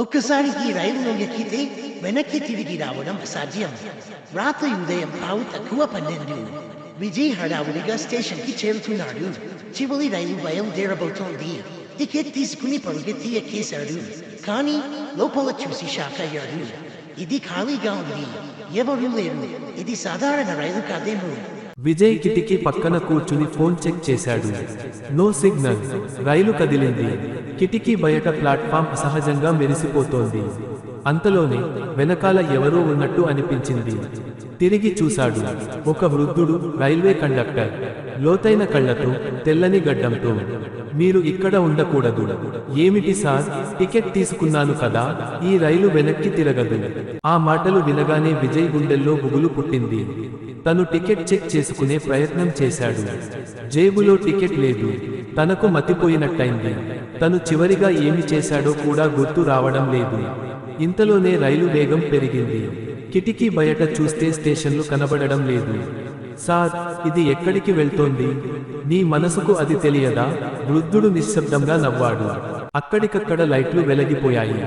ఒక్కసారికి రైలులో ఎక్కితే వెనక్కి తిరిగి రావడం అసాధ్యం. రాత్రి ఉదయం పావు తక్కువ 12 విజయ్ హడావుడిగా స్టేషన్కి చేరుతున్నాడు. చివరి రైలు బయలుదేరబోతోంది. టికెట్ తీసుకుని పరుగెత్తి ఎక్కేశాడు. కానీ లోపల చూసి షాక్ అయ్యాడు. ఇది ఖాళీగా ఉంది, ఎవరూ లేరు. ఇది సాధారణ రైలు కాదేమో. విజయ్ కిటికీ పక్కన కూర్చుని ఫోన్ చెక్ చేశాడు. No signal. రైలు కదిలింది. కిటికీ బయట ప్లాట్ఫామ్ అసహజంగా మెరిసిపోతోంది. అంతలోనే వెనకాల ఎవరో ఉన్నట్టు అనిపించింది. తిరిగి చూశాడు. ఒక వృద్ధుడు, రైల్వే కండక్టర్. లోతైన కళ్ళతో, తెల్లని గడ్డంతో. మీరు ఇక్కడ ఉండకూడదు. ఏమిటి సార్, టికెట్ తీసుకున్నాను కదా, ఈ రైలు వెనక్కి తిరగదు. ఆ మాటలు వినగానే విజయ్ గుండెల్లో గుబులు పుట్టింది. తను టికెట్ చెక్ చేసుకునే ప్రయత్నం చేశాడు. జేబులో టికెట్ లేదు. తనకు మతిపోయినట్టయింది. తను చివరిగా ఏమి చేశాడో కూడా గుర్తు రావడం లేదు. ఇంతలోనే రైలు వేగం పెరిగింది. కిటికీ బయట చూస్తే స్టేషన్లు కనబడడం లేదు. సార్, ఇది ఎక్కడికి వెళ్తోంది? నీ మనసుకు అది తెలియదా? వృద్ధుడు నిశ్శబ్దంగా నవ్వాడు. అక్కడికక్కడ లైట్లు వెలిగిపోయాయి.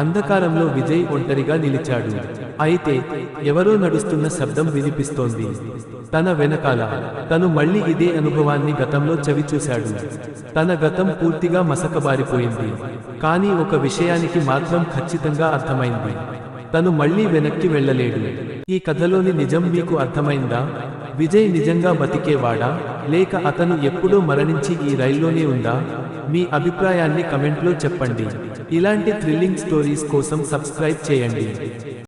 అంధకారంలో విజయ్ ఒంటరిగా నిలిచాడు. అయితే ఎవరో నడుస్తున్న శబ్దం వినిపిస్తోంది. తన వెనకాల. తను మళ్ళీ ఇదే అనుభవాన్ని గతంలో చవిచూశాడు. తన గతం పూర్తిగా మసకబారిపోయింది. కానీ ఒక విషయానికి మాత్రం ఖచ్చితంగా అర్థమైంది. తను మళ్ళీ వెనక్కి వెళ్ళలేడు. ఈ కథలోని నిజం మీకు అర్థమైందా? విజయ్ నిజంగా బతికేవాడా, లేక అతను ఎప్పుడో మరణించి ఈ రైల్లోనే ఉందా? మీ అభిప్రాయాన్ని కమెంట్లో చెప్పండి. ఇలాంటి థ్రిల్లింగ్ స్టోరీస్ కోసం సబ్స్క్రైబ్ చేయండి.